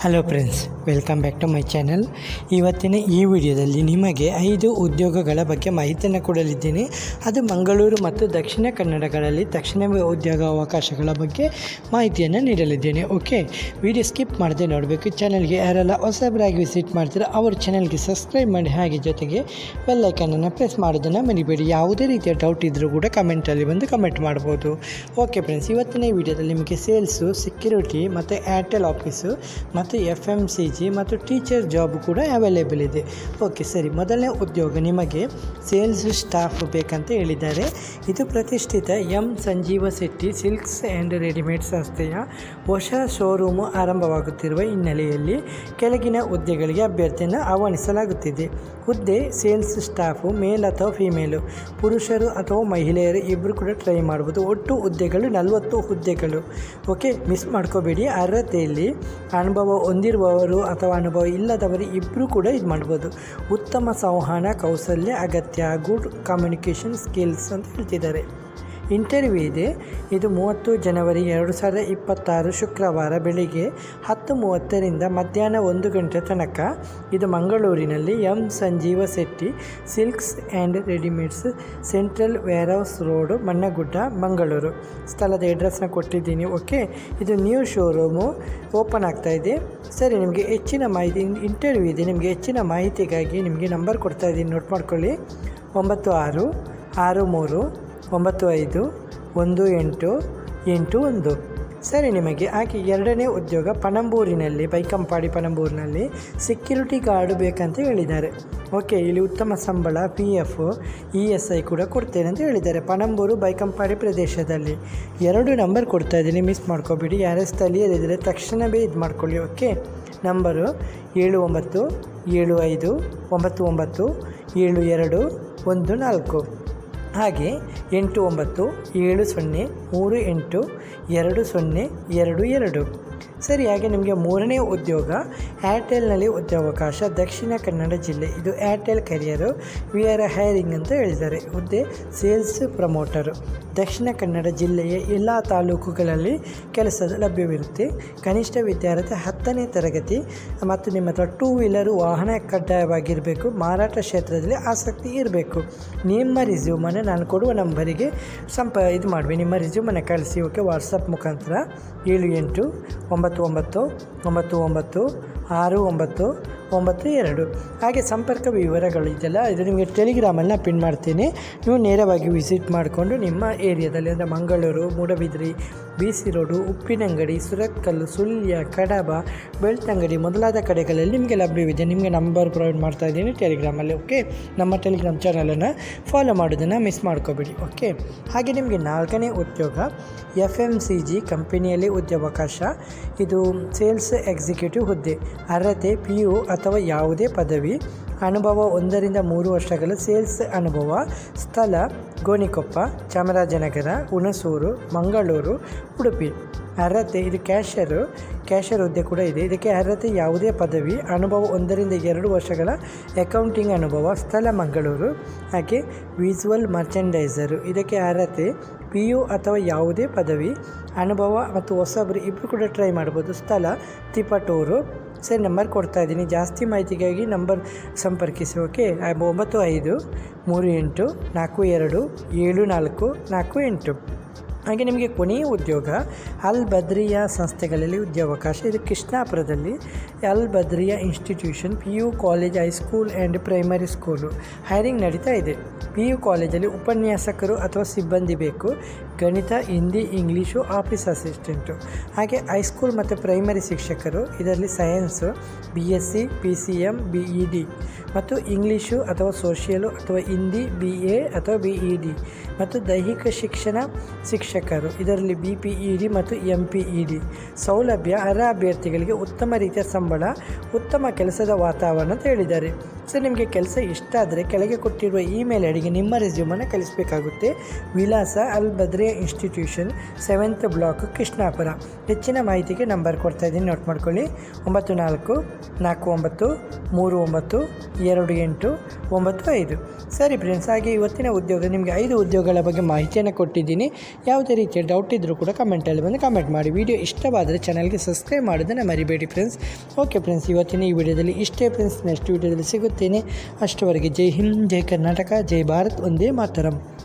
Hello friends, welcome back to my channel. ಇವತ್ತಿನ ಈ ವಿಡಿಯೋದಲ್ಲಿ ನಿಮಗೆ 5 ಉದ್ಯೋಗಗಳ ಬಗ್ಗೆ ಮಾಹಿತಿಯನ್ನು ಕೊಡಲಿದ್ದೇನೆ. ಅದು ಮಂಗಳೂರು ಮತ್ತು ದಕ್ಷಿಣ ಕನ್ನಡಗಳಲ್ಲಿ ತಕ್ಷಣವೇ ಉದ್ಯೋಗ ಅವಕಾಶಗಳ ಬಗ್ಗೆ ಮಾಹಿತಿಯನ್ನು ನೀಡಲಿದ್ದೇನೆ. ಓಕೆ, ವಿಡಿಯೋ ಸ್ಕಿಪ್ ಮಾಡದೆ ನೋಡಬೇಕು. ಚಾನಲ್ಗೆ ಯಾರೆಲ್ಲ ಹೊಸಬರಾಗಿ ವಿಸಿಟ್ ಮಾಡ್ತೀರೋ ಅವ್ರ ಚಾನಲ್ಗೆ ಸಬ್ಸ್ಕ್ರೈಬ್ ಮಾಡಿ, ಹಾಗೆ ಜೊತೆಗೆ ಬೆಲ್ ಐಕನನ್ನು ಪ್ರೆಸ್ ಮಾಡೋದನ್ನು ಮರಿಬೇಡಿ. ಯಾವುದೇ ರೀತಿಯ ಡೌಟ್ ಇದ್ದರೂ ಕೂಡ ಕಮೆಂಟಲ್ಲಿ ಬಂದು ಕಮೆಂಟ್ ಮಾಡ್ಬೋದು. ಓಕೆ ಫ್ರೆಂಡ್ಸ್, ಇವತ್ತಿನ ಈ ವಿಡಿಯೋದಲ್ಲಿ ನಿಮಗೆ ಸೇಲ್ಸು, ಸೆಕ್ಯೂರಿಟಿ ಮತ್ತು ಏರ್ಟೆಲ್ ಆಫೀಸು ಮತ್ತು FMCG ಮತ್ತು ಟೀಚರ್ ಜಾಬ್ ಕೂಡ ಅವೈಲೇಬಲ್ ಇದೆ. ಓಕೆ ಸರಿ, ಮೊದಲನೇ ಉದ್ಯೋಗ ನಿಮಗೆ ಸೇಲ್ಸ್ ಸ್ಟಾಫ್ ಬೇಕಂತ ಹೇಳಿದ್ದಾರೆ. ಇದು ಪ್ರತಿಷ್ಠಿತ Sanjeeva Shetty silks and readymade ಸಂಸ್ಥೆಯ ಹೊಸ ಶೋರೂಮು ಆರಂಭವಾಗುತ್ತಿರುವ ಹಿನ್ನೆಲೆಯಲ್ಲಿ ಕೆಳಗಿನ ಹುದ್ದೆಗಳಿಗೆ ಅಭ್ಯರ್ಥಿಯನ್ನು ಆಹ್ವಾನಿಸಲಾಗುತ್ತಿದೆ. ಹುದ್ದೆ ಸೇಲ್ಸ್ ಸ್ಟಾಫು ಮೇಲ್ ಅಥವಾ ಫಿಮೇಲು, ಪುರುಷರು ಅಥವಾ ಮಹಿಳೆಯರು ಇಬ್ಬರು ಕೂಡ ಟ್ರೈ ಮಾಡ್ಬೋದು. ಒಟ್ಟು ಹುದ್ದೆಗಳು 40 ಹುದ್ದೆಗಳು. ಓಕೆ, ಮಿಸ್ ಮಾಡ್ಕೋಬೇಡಿ. ಅರ್ಹತೆಯಲ್ಲಿ ಅನುಭವ ಹೊಂದಿರುವವರು ಅಥವಾ ಅನುಭವ ಇಲ್ಲದವರು ಇಬ್ಬರು ಕೂಡ ಇದು ಮಾಡ್ಬೋದು. ಉತ್ತಮ ಸಂವಹನ ಕೌಶಲ್ಯ ಅಗತ್ಯ, ಗುಡ್ ಕಮ್ಯುನಿಕೇಷನ್ ಸ್ಕಿಲ್ಸ್ ಅಂತ ಹೇಳ್ತಿದ್ದಾರೆ. ಇಂಟರ್ವ್ಯೂ ಇದೆ. ಇದು 30 ಜನವರಿ 2026 ಶುಕ್ರವಾರ ಬೆಳಿಗ್ಗೆ 10:30ರಿಂದ ಮಧ್ಯಾಹ್ನ 1 ಗಂಟೆ ತನಕ. ಇದು ಮಂಗಳೂರಿನಲ್ಲಿ Sanjeeva Shetty silks and readymades, central warehouse road, Mannagudda, Mangaluru. ಸ್ಥಳದ ಅಡ್ರೆಸ್ನ ಕೊಟ್ಟಿದ್ದೀನಿ. ಓಕೆ, ಇದು ನ್ಯೂ ಶೋರೂಮು ಓಪನ್ ಆಗ್ತಾ ಇದೆ. ಸರಿ, ನಿಮಗೆ ಹೆಚ್ಚಿನ ಮಾಹಿತಿ ಇಂಟರ್ವ್ಯೂ ಇದೆ. ನಿಮಗೆ ಹೆಚ್ಚಿನ ಮಾಹಿತಿಗಾಗಿ ನಿಮಗೆ ನಂಬರ್ ಕೊಡ್ತಾ ಇದ್ದೀನಿ, ನೋಟ್ ಮಾಡ್ಕೊಳ್ಳಿ. 96651881. ಸರಿ, ನಿಮಗೆ ಹಾಗೆ ಎರಡನೇ ಉದ್ಯೋಗ ಪಣಂಬೂರಿನಲ್ಲಿ, ಬೈಕಂಪಾಡಿ ಪಣಂಬೂರಿನಲ್ಲಿ ಸೆಕ್ಯೂರಿಟಿ ಗಾರ್ಡ್ ಬೇಕಂತ ಹೇಳಿದ್ದಾರೆ. ಓಕೆ, ಇಲ್ಲಿ ಉತ್ತಮ ಸಂಬಳ, PF ESI ಕೂಡ ಕೊಡ್ತೇನೆ ಅಂತ ಹೇಳಿದ್ದಾರೆ. ಪಣಂಬೂರು ಬೈಕಂಪಾಡಿ ಪ್ರದೇಶದಲ್ಲಿ 2 ನಂಬರ್ ಕೊಡ್ತಾ ಇದ್ದೀನಿ, ಮಿಸ್ ಮಾಡ್ಕೋಬೇಡಿ. ಯಾರೇ ಸ್ಥಳೀಯರಿದ್ದರೆ ತಕ್ಷಣವೇ ಇದು ಮಾಡ್ಕೊಳ್ಳಿ. ಓಕೆ, ನಂಬರು 7991997214, ಹಾಗೆ 8970382022. ಸರಿ, ಹಾಗೆ ನಿಮಗೆ ಮೂರನೇ ಉದ್ಯೋಗ ಏರ್ಟೆಲ್ನಲ್ಲಿ ಉದ್ಯೋಗಾವಕಾಶ, ದಕ್ಷಿಣ ಕನ್ನಡ ಜಿಲ್ಲೆ. ಇದು ಏರ್ಟೆಲ್ ಕರಿಯರು, ವಿ ಆರ್ ಹೈರಿಂಗ್ ಅಂತ ಹೇಳಿದ್ದಾರೆ. ಹುದ್ದೆ ಸೇಲ್ಸ್ ಪ್ರಮೋಟರು. ದಕ್ಷಿಣ ಕನ್ನಡ ಜಿಲ್ಲೆಯ ಎಲ್ಲ ತಾಲೂಕುಗಳಲ್ಲಿ ಕೆಲಸದ ಲಭ್ಯವಿರುತ್ತೆ. ಕನಿಷ್ಠ ವಿದ್ಯಾರ್ಥಿ 10ನೇ ತರಗತಿ ಮತ್ತು ನಿಮ್ಮ ಹತ್ರ 2 ವೀಲರು ವಾಹನ ಕಡ್ಡಾಯವಾಗಿರಬೇಕು. ಮಾರಾಟ ಕ್ಷೇತ್ರದಲ್ಲಿ ಆಸಕ್ತಿ ಇರಬೇಕು. ನಿಮ್ಮ ರಿಸ್ಯೂಮನ್ನು ನಾನು ಕೊಡುವ ನಂಬರಿಗೆ ಇದು ಮಾಡಿ ನಿಮ್ಮ ರಿಸ್ಯೂಮನ್ನು ಕಳಿಸಿ. ಓಕೆ, ವಾಟ್ಸಪ್ ಮುಖಾಂತರ 7899996992. ಹಾಗೆ ಸಂಪರ್ಕ ವಿವರಗಳು ಇದೆಲ್ಲ ಇದು ನಿಮಗೆ ಟೆಲಿಗ್ರಾಮಲ್ಲಿ ಪಿನ್ ಮಾಡ್ತೀನಿ. ನೀವು ನೇರವಾಗಿ ವಿಸಿಟ್ ಮಾಡಿಕೊಂಡು ನಿಮ್ಮ ಏರಿಯಾದಲ್ಲಿ ಅಂದರೆ ಮಂಗಳೂರು, ಮೂಡಬಿದ್ರಿ, BC ರೋಡು, ಉಪ್ಪಿನಂಗಡಿ, ಸುರತ್ಕಲ್ಲು, ಸುಳ್ಯ, ಕಡಬ, ಬೆಳ್ತಂಗಡಿ ಮೊದಲಾದ ಕಡೆಗಳಲ್ಲಿ ನಿಮಗೆ ಲಭ್ಯವಿದೆ. ನಿಮಗೆ ನಂಬರ್ ಪ್ರೊವೈಡ್ ಮಾಡ್ತಾ ಇದ್ದೀನಿ ಟೆಲಿಗ್ರಾಮಲ್ಲಿ. ಓಕೆ, ನಮ್ಮ ಟೆಲಿಗ್ರಾಮ್ ಚಾನಲನ್ನು ಫಾಲೋ ಮಾಡೋದನ್ನು ಮಿಸ್ ಮಾಡ್ಕೋಬೇಡಿ. ಓಕೆ, ಹಾಗೆ ನಿಮಗೆ 4ನೇ ಉದ್ಯೋಗ FMCG ಕಂಪನಿಯಲ್ಲಿ ಉದ್ಯೋಗಾವಕಾಶ. ಇದು ಸೇಲ್ಸ್ ಎಕ್ಸಿಕ್ಯೂಟಿವ್ ಹುದ್ದೆ. ಅರ್ಹತೆ PU ಅಥವಾ ಯಾವುದೇ ಪದವಿ, ಅನುಭವ 1ರಿಂದ 3 ವರ್ಷಗಳ ಸೇಲ್ಸ್ ಅನುಭವ. ಸ್ಥಳ ಗೋಣಿಕೊಪ್ಪ, ಚಾಮರಾಜನಗರ, ಹುಣಸೂರು, ಮಂಗಳೂರು, ಉಡುಪಿ. ಅರ್ಹತೆ ಇದು ಕ್ಯಾಷರ್ ಹುದ್ದೆ ಕೂಡ ಇದೆ. ಇದಕ್ಕೆ ಅರ್ಹತೆ ಯಾವುದೇ ಪದವಿ, ಅನುಭವ 1ರಿಂದ 2 ವರ್ಷಗಳ ಅಕೌಂಟಿಂಗ್ ಅನುಭವ. ಸ್ಥಳ ಮಂಗಳೂರು. ಹಾಗೆ ವಿಜುವಲ್ ಮರ್ಚೆಂಡೈಸರು. ಇದಕ್ಕೆ ಅರ್ಹತೆ PU ಅಥವಾ ಯಾವುದೇ ಪದವಿ, ಅನುಭವ ಮತ್ತು ಹೊಸಬರು ಇಬ್ಬರು ಕೂಡ ಟ್ರೈ ಮಾಡ್ಬೋದು. ಸ್ಥಳ ತಿಪಟೂರು. ಸರಿ, ನಂಬರ್ ಕೊಡ್ತಾ ಇದ್ದೀನಿ. ಜಾಸ್ತಿ ಮಾಹಿತಿಗಾಗಿ ನಂಬರ್ ಸಂಪರ್ಕಿಸಿ. ಓಕೆ, 9538427448. ಹಾಗೆ ನಿಮಗೆ ಕೊನೆಯ ಉದ್ಯೋಗ ಅಲ್ ಬದ್ರಿಯಾ ಸಂಸ್ಥೆಗಳಲ್ಲಿ ಉದ್ಯೋಗಾವಕಾಶ. ಇದು ಕೃಷ್ಣಾಪುರದಲ್ಲಿ ಅಲ್ Badriya institution, PU college, high school and primary school. Hiring ನಡೀತಾ ಇದೆ. PU ಕಾಲೇಜಲ್ಲಿ ಉಪನ್ಯಾಸಕರು ಅಥವಾ ಸಿಬ್ಬಂದಿ ಬೇಕು. ಗಣಿತ, ಹಿಂದಿ, ಇಂಗ್ಲೀಷು, ಆಫೀಸ್ ಅಸಿಸ್ಟೆಂಟು. ಹಾಗೆ ಹೈಸ್ಕೂಲ್ ಮತ್ತು ಪ್ರೈಮರಿ ಶಿಕ್ಷಕರು. ಇದರಲ್ಲಿ ಸೈನ್ಸು, BSc, PCM, BEd ಮತ್ತು ಇಂಗ್ಲೀಷು ಅಥವಾ ಸೋಷಿಯಲು ಅಥವಾ ಹಿಂದಿ, BA ಅಥವಾ BEd ಮತ್ತು ದೈಹಿಕ ಶಿಕ್ಷಣ ಶಿಕ್ಷಕರು. ಇದರಲ್ಲಿ BPEd ಮತ್ತು MPEd. ಸೌಲಭ್ಯ ಅರ್ಹ ಅಭ್ಯರ್ಥಿಗಳಿಗೆ ಉತ್ತಮ ರೀತಿಯ ಸಂಬಳ, ಉತ್ತಮ ಕೆಲಸದ ವಾತಾವರಣ ಅಂತ ಹೇಳಿದ್ದಾರೆ. ಸೊ ನಿಮಗೆ ಕೆಲಸ ಇಷ್ಟ ಆದರೆ ಕೆಳಗೆ ಕೊಟ್ಟಿರುವ ಇಮೇಲ್ ಐಡಿಗೆ ಇವರಿಗೆ ನಿಮ್ಮ ರೆಸ್ಯೂಮನ್ನು ಕಳಿಸಬೇಕಾಗುತ್ತೆ. ವಿಳಾಸ ಅಲ್ Badriya institution, 7th block, Krishnapura. ಹೆಚ್ಚಿನ ಮಾಹಿತಿಗೆ ನಂಬರ್ ಕೊಡ್ತಾ ಇದ್ದೀನಿ, ನೋಟ್ ಮಾಡ್ಕೊಳ್ಳಿ. 9449292895. ಸರಿ ಫ್ರೆಂಡ್ಸ್, ಹಾಗೆ ಇವತ್ತಿನ ಉದ್ಯೋಗ ನಿಮಗೆ 5 ಉದ್ಯೋಗಗಳ ಬಗ್ಗೆ ಮಾಹಿತಿಯನ್ನು ಕೊಟ್ಟಿದ್ದೀನಿ. ಯಾವುದೇ ರೀತಿಯ ಡೌಟ್ ಇದ್ದರೂ ಕೂಡ ಕಮೆಂಟಲ್ಲಿ ಬಂದು ಕಮೆಂಟ್ ಮಾಡಿ. ವಿಡಿಯೋ ಇಷ್ಟವಾದರೆ ಚಾನಲ್ಗೆ ಸಬ್ಸ್ಕ್ರೈಬ್ ಮಾಡೋದನ್ನು ಮರಿಬೇಡಿ ಫ್ರೆಂಡ್ಸ್. ಓಕೆ ಫ್ರೆಂಡ್ಸ್, ಇವತ್ತಿನ ಈ ವಿಡಿಯೋದಲ್ಲಿ ಇಷ್ಟೇ ಫ್ರೆಂಡ್ಸ್. ನೆಕ್ಸ್ಟ್ ವಿಡಿಯೋದಲ್ಲಿ ಸಿಗುತ್ತೇನೆ. ಅಷ್ಟವರೆಗೆ ಜೈ ಹಿಂದ್, ಜೈ ಕರ್ನಾಟಕ, ಜೈ ಭಾರತ್, ಒಂದೇ ಮಾತರಂ.